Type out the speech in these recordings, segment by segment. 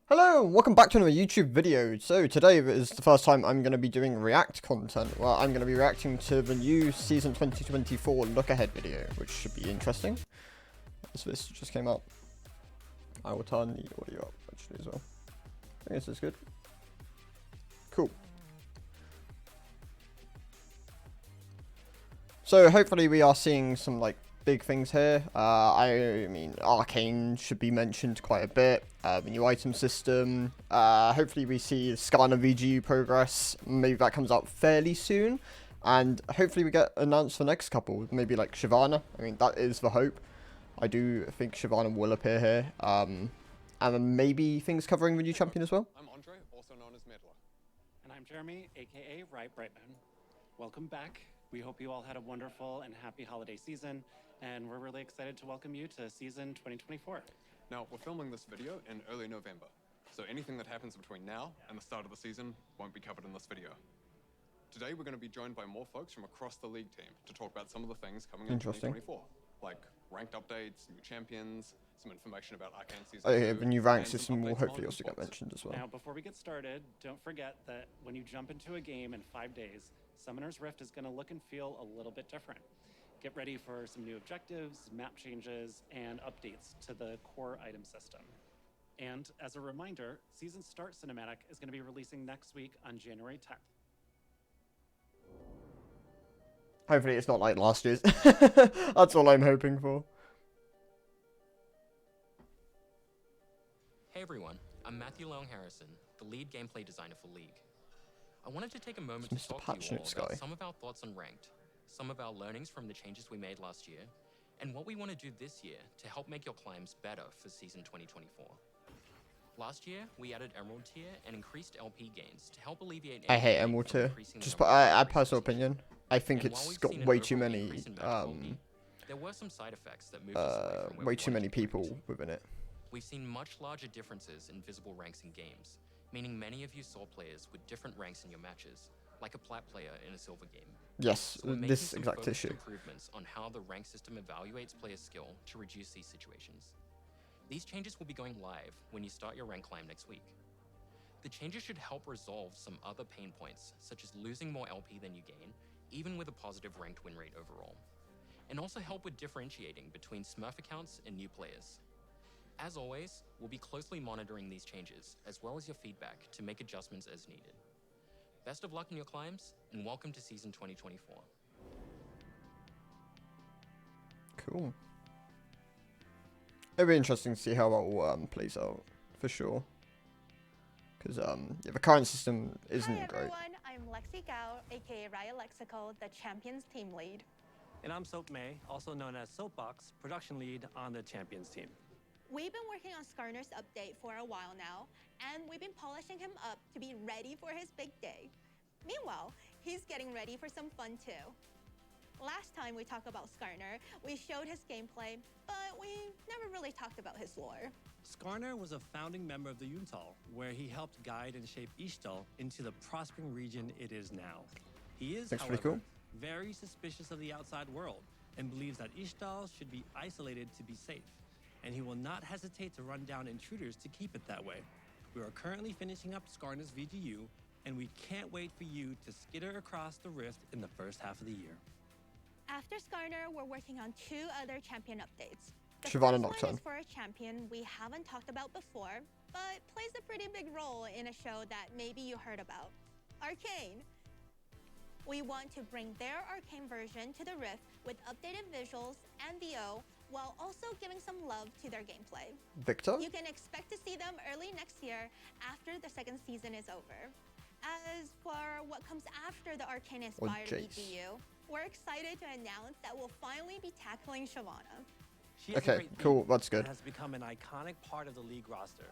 Hello, and welcome back to another YouTube video. So today is the first time I'm going to be doing React content. Well, I'm going to be reacting to the new Season 2024 look ahead video, which should be interesting. So this just came out. I will turn the audio up actually as well. I think this is good. Cool. So hopefully we are seeing some like big things here. I mean, Arcane should be mentioned quite a bit. The new item system. Hopefully we see Skarner VGU progress. Maybe that comes out fairly soon. And hopefully we get announced the next couple. Maybe like Shyvana. I mean, that is the hope. I do think Shyvana will appear here. And then maybe things covering the new champion as well. I'm Andre, also known as Meddler. And I'm Jeremy, aka Right Brightman. Welcome back. We hope you all had a wonderful and happy holiday season, and we're really excited to welcome you to season 2024. Now, we're filming this video in early November, so anything that happens between now and the start of the season won't be covered in this video. Today, we're going to be joined by more folks from across the league team to talk about some of the things coming in 2024, like ranked updates, new champions, some information about Arcane Season 2. Oh yeah, the new rank system will hopefully also get mentioned as well. Now, before we get started, don't forget that when you jump into a game in 5 days, Summoner's Rift is going to look and feel a little bit different. Get ready for some new objectives, map changes, and updates to the core item system. And as a reminder, Season Start Cinematic is going to be releasing next week on January 10th. Hopefully it's not like last year's. That's all I'm hoping for. Hey everyone, I'm Matthew Long Harrison, the lead gameplay designer for League. I wanted to take a moment to talk to you all about some of our thoughts on Ranked, some of our learnings from the changes we made last year, and what we want to do this year to help make your climbs better for Season 2024. Last year, we added Emerald Tier and increased LP gains to help alleviate... I hate Emerald Tier. Just I personal opinion. I think it's got way too many there were some side effects that moved us away from where way too many people within it. We've seen much larger differences in visible ranks in games, meaning many of you saw players with different ranks in your matches, like a plat player in a silver game. Yes, So this exact issue. Improvements on how the rank system evaluates players' skill to reduce these situations. These changes will be going live when you start your rank climb next week. The changes should help resolve some other pain points, such as losing more LP than you gain, even with a positive ranked win rate overall, and also help with differentiating between Smurf accounts and new players. As always, we'll be closely monitoring these changes, as well as your feedback, to make adjustments as needed. Best of luck in your climbs, and welcome to Season 2024. Cool. It'll be interesting to see how it all plays out, for sure. Because yeah, the current system isn't Hi great. everyone, I'm Lexi Gao, aka Raya Lexico, the Champions team lead. And I'm Soap May, also known as Soapbox, production lead on the Champions team. We've been working on Skarner's update for a while now, and we've been polishing him up to be ready for his big day. Meanwhile, he's getting ready for some fun too. Last time we talked about Skarner, we showed his gameplay, but we never really talked about his lore. Skarner was a founding member of the Yuntal, where he helped guide and shape Ishtal into the prospering region it is now. He is, That's however, pretty cool. very suspicious of the outside world and believes that Ishtal should be isolated to be safe, and he will not hesitate to run down intruders to keep it that way. We are currently finishing up Skarner's VGU, and we can't wait for you to skitter across the rift in the first half of the year. After Skarner, we're working on 2 other champion updates. The Shyvana first Nocturne. one is for a champion we haven't talked about before, but plays a pretty big role in a show that maybe you heard about, Arcane. We want to bring their Arcane version to the Rift with updated visuals and VO, while also giving some love to their gameplay. Victor? You can expect to see them early next year after the second season is over. As for what comes after the Arcane-inspired VGU, we're excited to announce that we'll finally be tackling Shyvana. She has a Okay, great cool, theme that's good. and has become an iconic part of the league roster.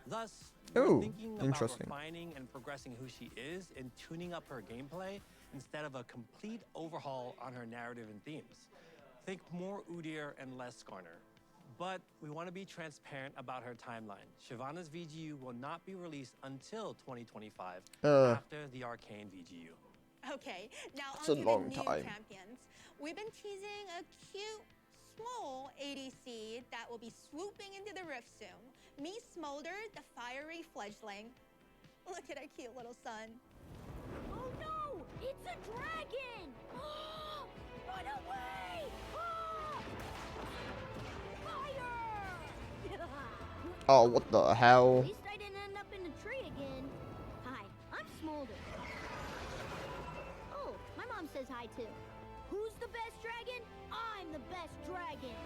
Thus, Ooh, we're thinking about interesting. refining and progressing who she is and tuning up her gameplay instead of a complete overhaul on her narrative and themes. Think more Udyr and less Skarner. But we want to be transparent about her timeline. Shyvana's VGU will not be released until 2025 after the Arcane VGU. Okay, now That's on a to long the new time. champions. We've been teasing a cute, small ADC that will be swooping into the Rift soon. Meet Smolder, the fiery fledgling. Look at our cute little son. Oh no! It's a dragon! Run away! Fire! Oh, what the At hell? least I didn't end up in the tree again. Hi, I'm Smolder. Oh, my mom says hi too. Who's the best dragon? I'm the best dragon.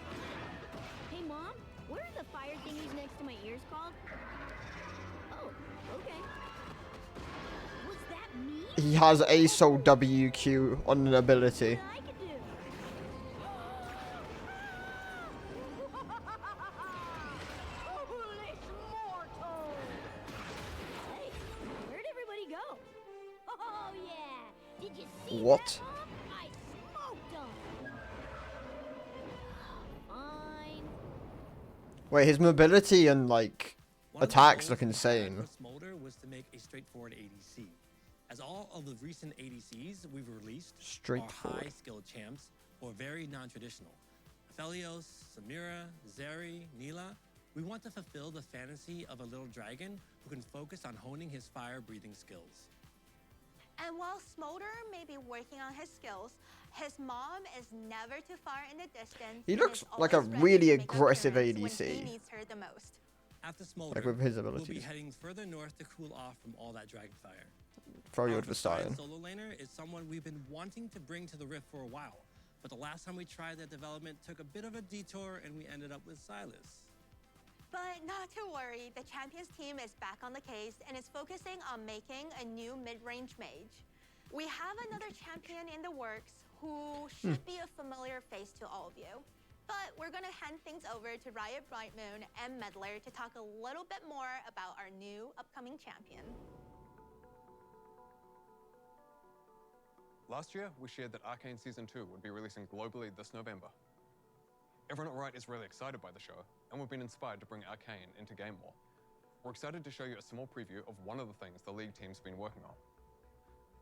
Hey Mom, what are the fire thingies next to my ears called? Oh, okay. Was that me? He has ASOL WQ on an ability. What I could do? Foolish mortal! Hey, where'd everybody go? Oh yeah! Did you see What? that, Mom? I smoked 'em! Fine. Wait, his mobility and like One of the attacks goals look we had insane. with Smolder was to make a straightforward ADC. As all of the recent ADCs we've released are Straightforward. high-skilled champs or very non-traditional. Aphelios, Samira, Zeri, Neela, we want to fulfill the fantasy of a little dragon who can focus on honing his fire-breathing skills. And while Smolder may be working on his skills, his mom is never too far in the distance. He and looks is like a always ready really to make an aggressive appearance when ADC. he needs her the most. After Smolder, Like with his we'll be abilities. heading further north to cool off from all that dragon fire. Throw you Our over the Messiah starting. solo laner is someone we've been wanting to bring to the Rift for a while, but the last time we tried that development took a bit of a detour and we ended up with Silas. But not to worry, the Champions team is back on the case and is focusing on making a new mid-range mage. We have another champion in the works who should be a familiar face to all of you. But we're gonna hand things over to Riot Brightmoon and Meddler to talk a little bit more about our new upcoming champion. Last year, we shared that Arcane Season 2 would be releasing globally this November. Everyone at Riot is really excited by the show, and we've been inspired to bring Arcane into game more. We're excited to show you a small preview of one of the things the League team's been working on.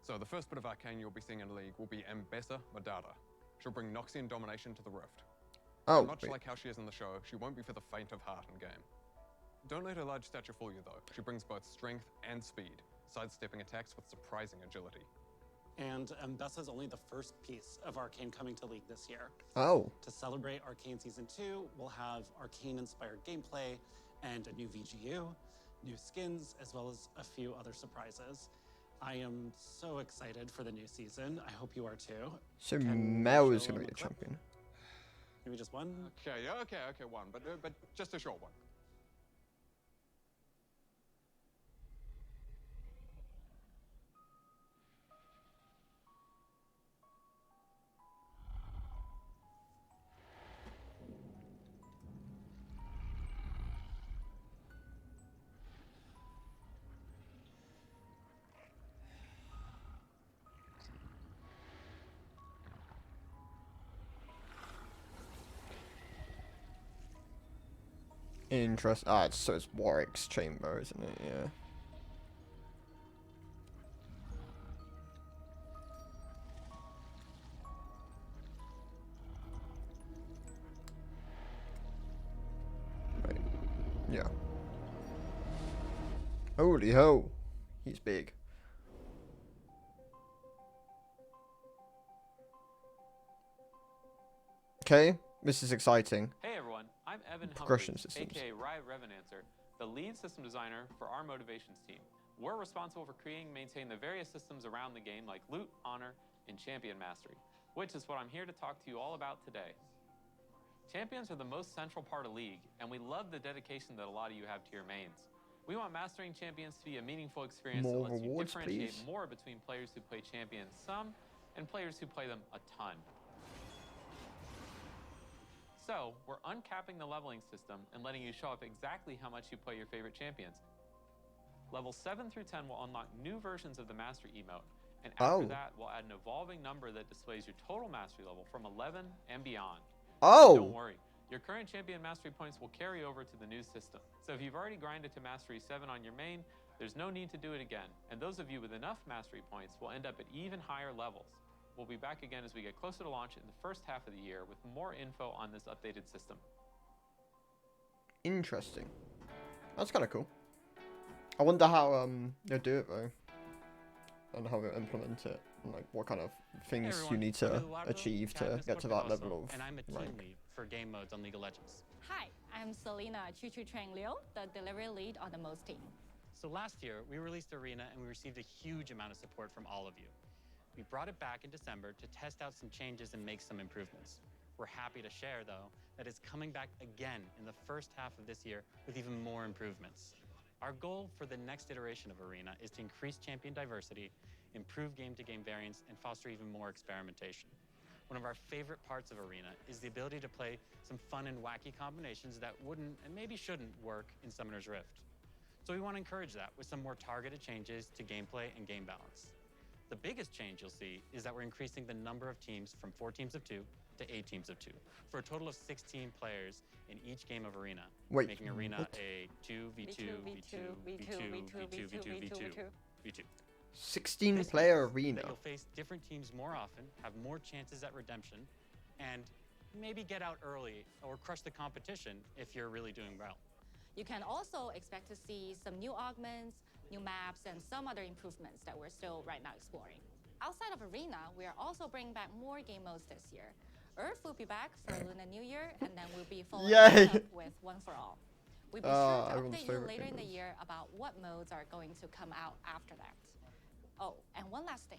So the first bit of Arcane you'll be seeing in the League will be Ambessa Madara. She'll bring Noxian domination to the Rift. Oh, Much wait. like how she is in the show, she won't be for the faint of heart in game. Don't let her large stature fool you though. She brings both strength and speed, sidestepping attacks with surprising agility. And Ambessa's only the first piece of Arcane coming to League this year. Oh, To celebrate Arcane Season 2, we'll have Arcane-inspired gameplay and a new VGU, new skins, as well as a few other surprises. I am so excited for the new season. I hope you are too. so Can Mel we is show gonna be a the clip? champion. Maybe just one? Okay, one, but just a short one. So it's Warwick's chamber, isn't it? Yeah. Right. Yeah. Holy ho. He's big. Okay, this is exciting. Hey everyone, I'm Evan Progression Humphries, systems. aka Riot Revenancer, the lead system designer for our motivations team. We're responsible for creating and maintaining the various systems around the game like loot, honor, and champion mastery, which is what I'm here to talk to you all about today. Champions are the most central part of League, and we love the dedication that a lot of you have to your mains. We want mastering champions to be a meaningful experience More that lets you rewards, differentiate please. more between players who play champions some and players who play them a ton. So, we're uncapping the leveling system and letting you show off exactly how much you play your favorite champions. Levels 7 through 10 will unlock new versions of the Mastery emote, and after Oh. that, we'll add an evolving number that displays your total Mastery level from 11 and beyond. Oh! Don't worry, your current champion Mastery points will carry over to the new system. So if you've already grinded to Mastery 7 on your main, there's no need to do it again, and those of you with enough Mastery points will end up at even higher levels. We'll be back again as we get closer to launch in the first half of the year with more info on this updated system. Interesting. That's kind of cool. I wonder how they'll do it though, and how they'll implement it, and like what kind of things you need to achieve to get to that level of and I'm a team rank. lead for game modes on League of Legends. Hi, I'm Selena Chu Trang Liu, the delivery lead on the MOS team. So last year, we released Arena and we received a huge amount of support from all of you. We brought it back in December to test out some changes and make some improvements. We're happy to share, though, that it's coming back again in the first half of this year with even more improvements. Our goal for the next iteration of Arena is to increase champion diversity, improve game-to-game variance, and foster even more experimentation. One of our favorite parts of Arena is the ability to play some fun and wacky combinations that wouldn't and maybe shouldn't work in Summoner's Rift. So we want to encourage that with some more targeted changes to gameplay and game balance. The biggest change you'll see is that we're increasing the number of teams from 4 teams of 2 to 8 teams of 2, for a total of 16 players in each game of Arena, Wait, making Arena what? a 2v2, v2, v2, v2, v2, v2, v2. 16-player arena. You'll face different teams more often, have more chances at redemption, and maybe get out early or crush the competition if you're really doing well. You can also expect to see some new augments, new maps, and some other improvements that we're still right now exploring. Outside of Arena, we are also bringing back more game modes this year. Earth will be back for Lunar New Year, and then we'll be following Yay! it up with One for All. We'll be sure to everyone's update you favorite later game in the modes. year about what modes are going to come out after that. Oh, and one last thing.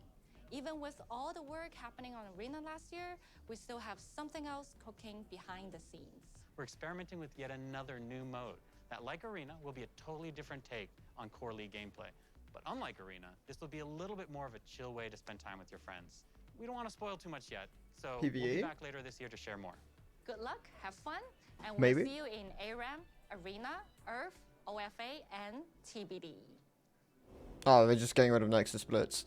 Even with all the work happening on Arena last year, we still have something else cooking behind the scenes. We're experimenting with yet another new mode that, like Arena, will be a totally different take on core League gameplay. But unlike Arena, this will be a little bit more of a chill way to spend time with your friends. We don't want to spoil too much yet, so we'll be PvE? back later this year to share more. Good luck, have fun, and we'll Maybe. see you in ARAM, Arena, Earth, OFA, and TBD. Oh, they're just getting rid of Nexus Blitz.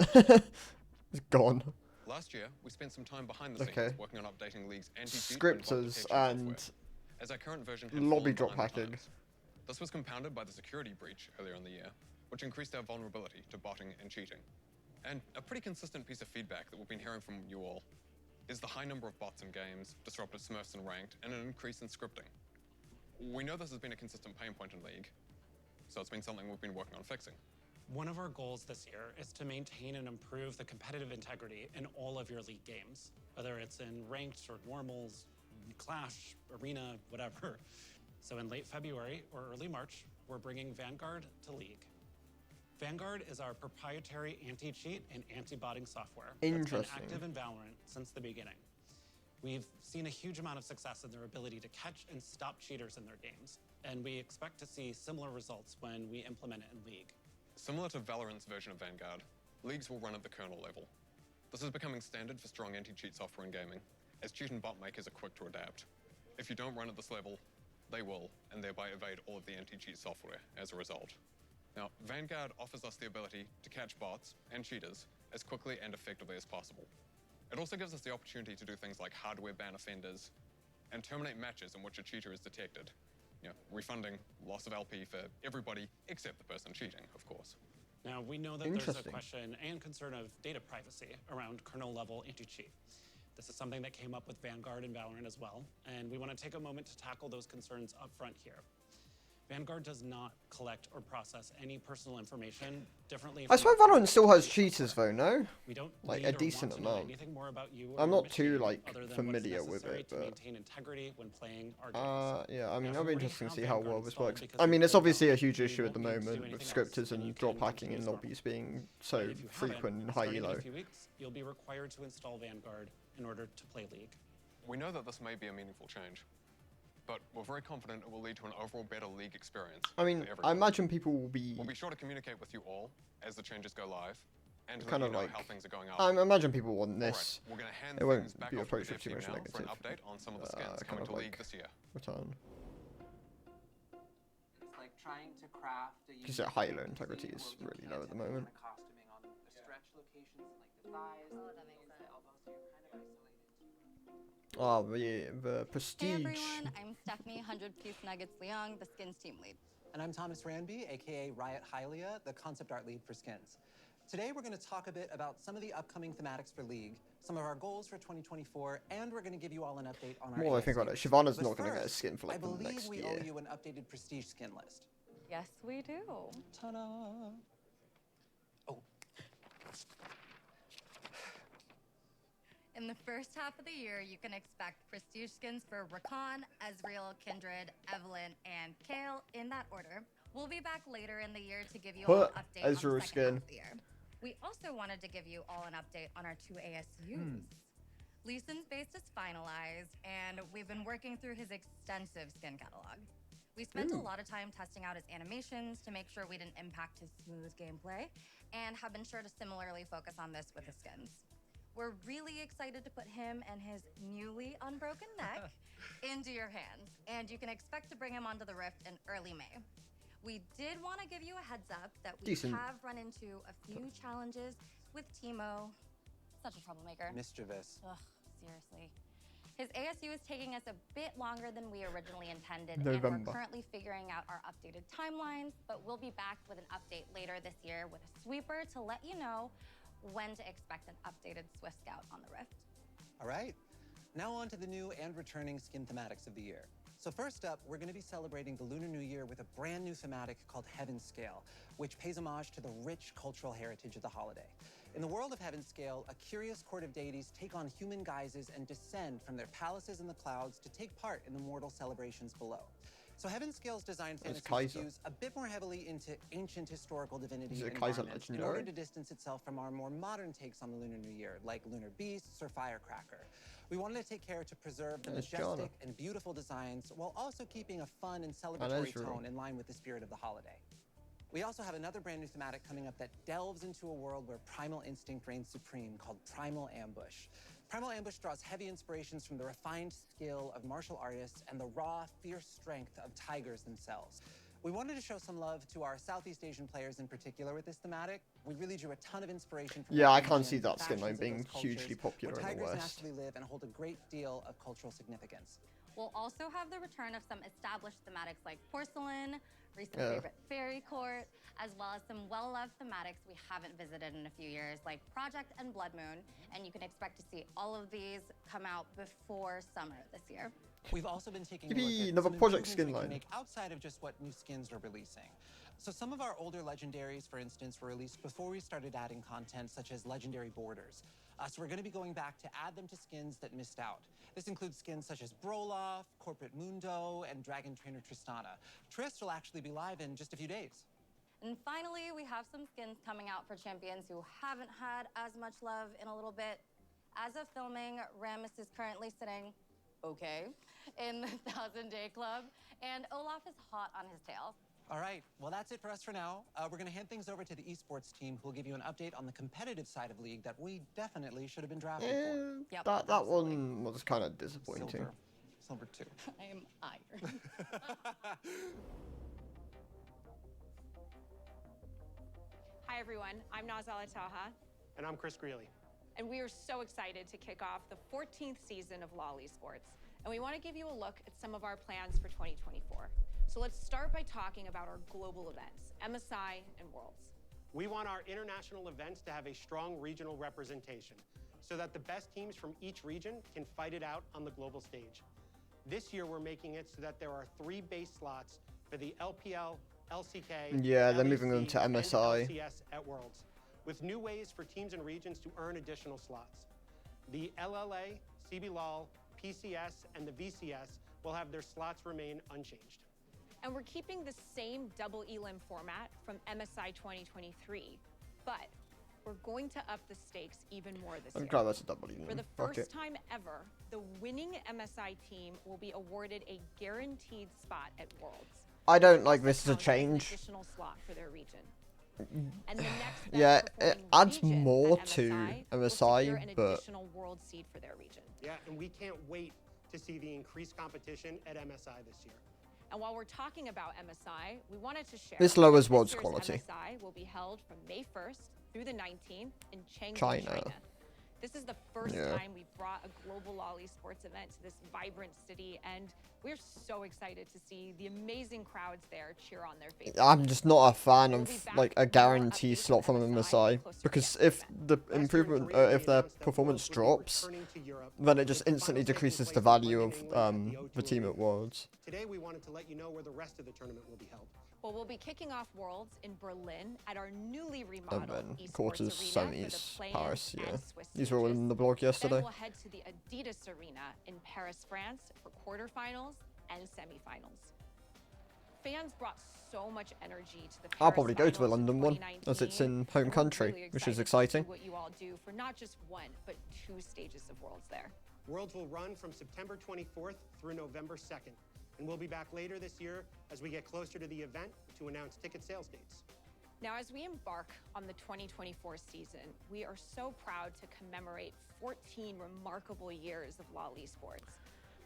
It's gone. Last year, we spent some time behind the scenes Okay. working on updating League's anti-cheat and Scripters bot detection software, and as our current version had lobby fallen drop behind the hacking. times. This was compounded by the security breach earlier in the year, which increased our vulnerability to botting and cheating. And a pretty consistent piece of feedback that we've been hearing from you all is the high number of bots in games, disrupted smurfs in ranked, and an increase in scripting. We know this has been a consistent pain point in League, so it's been something we've been working on fixing. One of our goals this year is to maintain and improve the competitive integrity in all of your League games, whether it's in ranked or normals, Clash, Arena, whatever. So in late February or early March, we're bringing Vanguard to League. Vanguard is our proprietary anti-cheat and anti-botting software that's been Interesting. active in Valorant since the beginning. We've seen a huge amount of success in their ability to catch and stop cheaters in their games, and we expect to see similar results when we implement it in League. Similar to Valorant's version of Vanguard, Leagues will run at the kernel level. This is becoming standard for strong anti-cheat software in gaming, as cheat and bot makers are quick to adapt. If you don't run at this level, they will, and thereby evade all of the anti-cheat software as a result. Now, Vanguard offers us the ability to catch bots and cheaters as quickly and effectively as possible. It also gives us the opportunity to do things like hardware ban offenders and terminate matches in which a cheater is detected, refunding loss of LP for everybody except the person cheating, of course. Now, we know that there's a Interesting. question and concern of data privacy around kernel-level anti-cheat. This is something that came up with Vanguard and Valorant as well, and we want to take a moment to tackle those concerns up front here. Vanguard does not collect or process any personal information differently. I from swear our Valorant still has software. cheaters though, no? We don't Like, need a or decent want to know amount. anything more about you or I'm your not too, machine like, other than familiar what's with necessary it, to but- maintain integrity when playing our games. Yeah, I mean, Now, it'll if be you already interesting to see have how Vanguard well this installed works. because I of mean, it's the obviously a revamp, huge we issue at the won't need to do moment with anything else, scripters and you and drop can hacking in continue as normal. lobbies being But so if you haven't, frequent and high starting in elo. a few weeks, you'll be required to install Vanguard in order to play League. We know that this may be a meaningful change, but we're very confident it will lead to an overall better League experience. I mean, for I everyone. imagine people will be. We'll be sure to communicate with you all as the changes go live, and to Kind let of you know like- how things are going I out. imagine people want Alright, this. we're going to hand It won't things back be off to the approached dev with too team much now for an negative, update on some of the skins kind coming of to League like this year. Return. It's like trying to craft a Because unique high elo identity integrity where is you really can't low at the have any moment. kind of costuming on the stretch locations like the thighs, the knees, the elbows, so you're kind of isolated. Oh, the prestige. Hey everyone, I'm Stephanie 100 Piece Nuggets Leong, the skins team lead. And I'm Thomas Ranby, aka Riot Hylia, the concept art lead for skins. Today we're going to talk a bit about some of the upcoming thematics for League, some of our goals for 2024, and we're going to give you all an update on our More I think ASC. about it, Shyvana's But not going to get a first, skin for like I the believe next we year. owe you an updated prestige skin list. Yes, we do. Ta-da! Oh, In the first half of the year, you can expect prestige skins for Rakan, Ezreal, Kindred, Evelynn, and Kayle in that order. We'll be back later in the year to give you all an update on the Ezreal second skin. half of the year. We also wanted to give you all an update on our 2 ASUs. Lee Sin's base is finalized, and we've been working through his extensive skin catalog. We spent a lot of time testing out his animations to make sure we didn't impact his smooth gameplay, and have been sure to similarly focus on this with his skins. We're really excited to put him and his newly unbroken neck into your hands, and you can expect to bring him onto the Rift in early May. We did want to give you a heads up that we have run into a few challenges with Teemo. Such a troublemaker. mischievous. Ugh, seriously. His ASU is taking us a bit longer than we originally intended, and November. we're currently figuring out our updated timelines, but we'll be back with an update later this year with a sweeper to let you know when to expect an updated Swift Scout on the Rift. All right, now on to the new and returning skin thematics of the year. So first up, we're going to be celebrating the Lunar New Year with a brand new thematic called Heaven Scale, which pays homage to the rich cultural heritage of the holiday. In the world of Heaven Scale, a curious court of deities take on human guises and descend from their palaces in the clouds to take part in the mortal celebrations below. So Heaven Scale's design fantasy skews a bit more heavily into ancient historical divinity environments in order to distance itself from our more modern takes on the Lunar New Year, like lunar beasts or firecracker. We wanted to take care to preserve the majestic and beautiful designs while also keeping a fun and celebratory tone in line with the spirit of the holiday. We also have another brand new thematic coming up that delves into a world where primal instinct reigns supreme, called Primal Ambush. Primal Ambush draws heavy inspirations from the refined skill of martial artists and the raw, fierce strength of tigers themselves. We wanted to show some love to our Southeast Asian players in particular with this thematic. We really drew a ton of inspiration from I can't see that skin line being hugely popular in the tigers West. naturally live and hold a great deal of cultural significance. We'll also have the return of some established thematics like porcelain, recent favorite fairy court, as well as some well-loved thematics we haven't visited in a few years, like Project and Blood Moon, and you can expect to see all of these come out before summer this year. We've also been taking Maybe a look another at project some skin improvements we line. can make outside of just what new skins we're releasing. So some of our older legendaries, for instance, were released before we started adding content such as legendary borders. So we're going to be going back to add them to skins that missed out. This includes skins such as Broloff, Corporate Mundo, and Dragon Trainer Tristana. Trist will actually be live in just a few days. And finally, we have some skins coming out for champions who haven't had as much love in a little bit. As of filming, Rammus is currently sitting in the 1000-Day Club, and Olaf is hot on his tail. All right, well, that's it for us for now. We're going to hand things over to the Esports team, who will give you an update on the competitive side of League that we definitely should have been drafted for. That one was kind of disappointing. Silver 2. I am iron. Hi everyone, I'm Nazala Taha. And I'm Chris Greeley. And we are so excited to kick off the 14th season of LoL Esports. And we want to give you a look at some of our plans for 2024. So let's start by talking about our global events, MSI and Worlds. We want our international events to have a strong regional representation so that the best teams from each region can fight it out on the global stage. This year, we're making it so that there are 3 base slots for the LPL, LCK, they're moving them to and MSI. LCS at Worlds, with new ways for teams and regions to earn additional slots. The LLA, CBLOL, PCS, and the VCS will have their slots remain unchanged. And we're keeping the same double elim format from MSI 2023, but we're going to up the stakes even more this year. glad that's a double elim. For the first time ever, the winning MSI team will be awarded a guaranteed spot at Worlds. I don't like this as a change. Additional slot for their region. And the next It adds more to MSI, an but additional world seed for their region. Yeah, and we can't wait to see the increased competition at MSI this year. And while we're talking about MSI, we wanted to share this lowers that world's year's quality. MSI will be held from May 1st through the 19th in Chengdu, China. This is the first time we've brought a global LoL Esports event to this vibrant city, and we're so excited to see the amazing crowds there cheer on their faces. I'm just not a fan of like a guarantee slot from MSI, because if the improvement, if their performance drops, then it just instantly decreases the value of the team at Worlds. Today we wanted to let you know where the rest of the tournament will be held. Well, we'll be kicking off Worlds in Berlin at our newly remodeled And then Esports quarters, arena for the semis, play-in Paris, and yeah. Swiss These were all stages. in the blog yesterday. Then we'll head to the Adidas Arena in Paris, France for quarterfinals and semifinals. Fans brought so much energy to the Paris I'll probably go to the finals in London one, as it's in home we're country, really which is excited to see exciting. what you all do for not just one, but 2 stages of Worlds there. Worlds will run from September 24th through November 2nd, and we'll be back later this year as we get closer to the event to announce ticket sales dates. Now, as we embark on the 2024 season, we are so proud to commemorate 14 remarkable years of LoL Esports.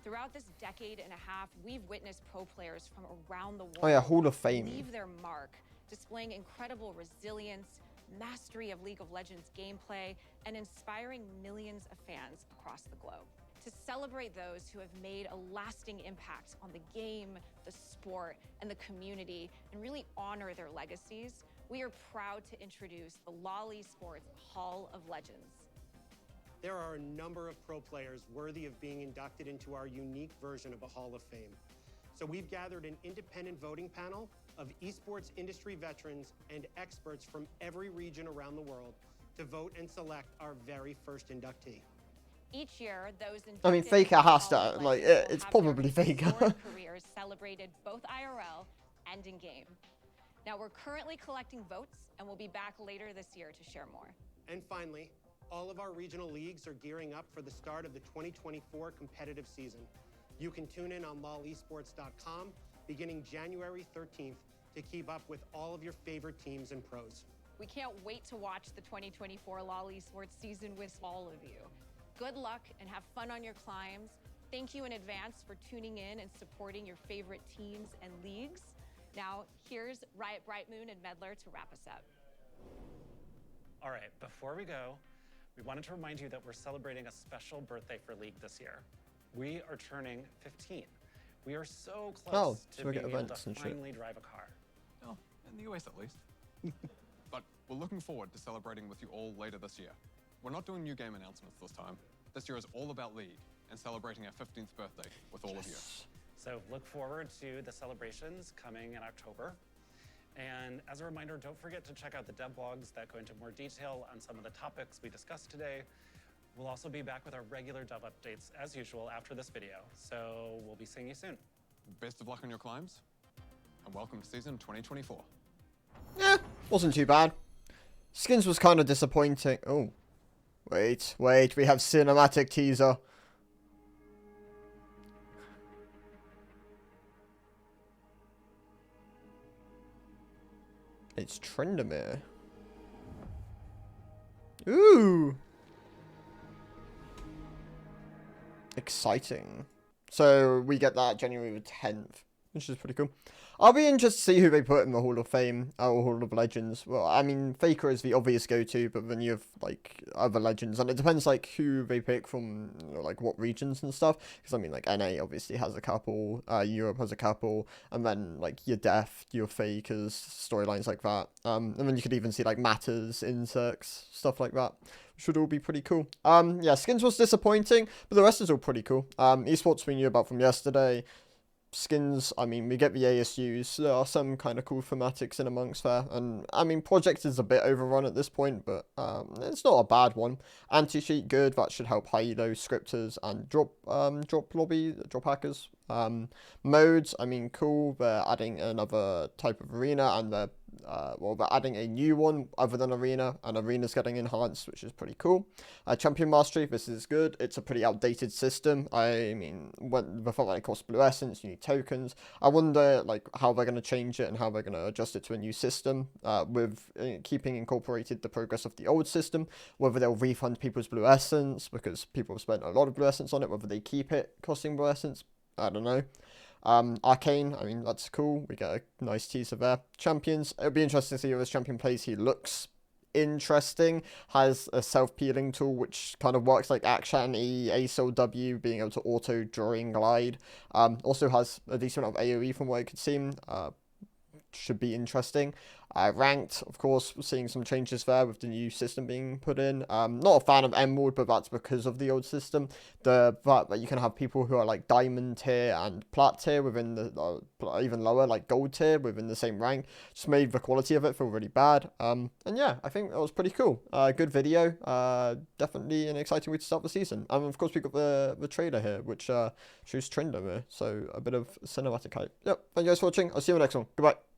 Throughout this decade and a half, we've witnessed pro players from around the world Oh yeah, Hall of Fame. leave their mark, displaying incredible resilience, mastery of League of Legends gameplay, and inspiring millions of fans across the globe. To celebrate those who have made a lasting impact on the game, the sport, and the community, and really honor their legacies, we are proud to introduce the LoL Esports Hall of Legends. There are a number of pro players worthy of being inducted into our unique version of a Hall of Fame. So we've gathered an independent voting panel of esports industry veterans and experts from every region around the world to vote and select our very first inductee. Each year, those I mean, inducted Faker into the has Hall of to, like, Legends will it's have their probably Faker. historic careers celebrated both IRL and in game. Now, we're currently collecting votes, and we'll be back later this year to share more. And finally, all of our regional leagues are gearing up for the start of the 2024 competitive season. You can tune in on lolesports.com beginning January 13th to keep up with all of your favorite teams and pros. We can't wait to watch the 2024 LoL Esports season with all of you. Good luck and have fun on your climbs. Thank you in advance for tuning in and supporting your favorite teams and leagues. Now, here's Riot Brightmoon and Medler to wrap us up. All right, before we go, we wanted to remind you that we're celebrating a special birthday for League this year. We are turning 15. We are so close to so we being get able events to and shit. finally drive a car. Oh, in the US at least. But we're looking forward to celebrating with you all later this year. We're not doing new game announcements this time. This year is all about League and celebrating our 15th birthday with all of you. So look forward to the celebrations coming in October. And as a reminder, don't forget to check out the dev blogs that go into more detail on some of the topics we discussed today. We'll also be back with our regular dev updates as usual after this video. So we'll be seeing you soon. Best of luck on your climbs, and welcome to season 2024. Yeah, wasn't too bad. Skins was kind of disappointing. Oh, wait, we have cinematic teaser. It's Trendamere. Ooh. Exciting. So we get that January the 10th, which is pretty cool. I'll be interested to see who they put in the Hall of Fame, or Hall of Legends. Well, I mean, Faker is the obvious go-to, but then you have, like, other legends, and it depends, like, who they pick from, you know, like, what regions and stuff, because, I mean, like, NA obviously has a couple, Europe has a couple, and then, like, your Def, your Fakers, storylines like that, and then you could even see, like, Matters, Insects, stuff like that. Should all be pretty cool. Yeah, Skins was disappointing, but the rest is all pretty cool. Esports we knew about from yesterday. Skins, I mean, we get the ASUs. There are some kind of cool thematics in amongst there. And, I mean, Project is a bit overrun at this point, but it's not a bad one. Anti-cheat, good. That should help high-elo scripters and drop hackers. Modes, I mean, cool. They're adding another type of arena, and they're adding a new one other than arena, and arena's getting enhanced, which is pretty cool. Champion mastery, this is good. It's a pretty outdated system. I mean, before that it cost blue essence, you need tokens. I wonder, like, how they're going to change it and how they're going to adjust it to a new system, with keeping incorporated the progress of the old system, whether they'll refund people's blue essence, because people have spent a lot of blue essence on it, whether they keep it costing blue essence, I don't know. Arcane, I mean, that's cool. We get a nice teaser there. Champions, it'll be interesting to see how this champion plays. He looks interesting. Has a self-peeling tool, which kind of works like Action E, ASOL W, being able to auto during glide. Also has a decent amount of AoE from what it could seem. should be interesting. Ranked, of course, we're seeing some changes there with the new system being put in. Not a fan of Emerald, but that's because of the old system. But you can have people who are like Diamond tier and Plat tier within the, even lower, like Gold tier within the same rank. Just made the quality of it feel really bad. And yeah, I think that was pretty cool. Good video. Definitely an exciting way to start the season. And of course, we got the trailer here, which shows Trinder here. So a bit of cinematic hype. Yep, thank you guys for watching. I'll see you in the next one. Goodbye.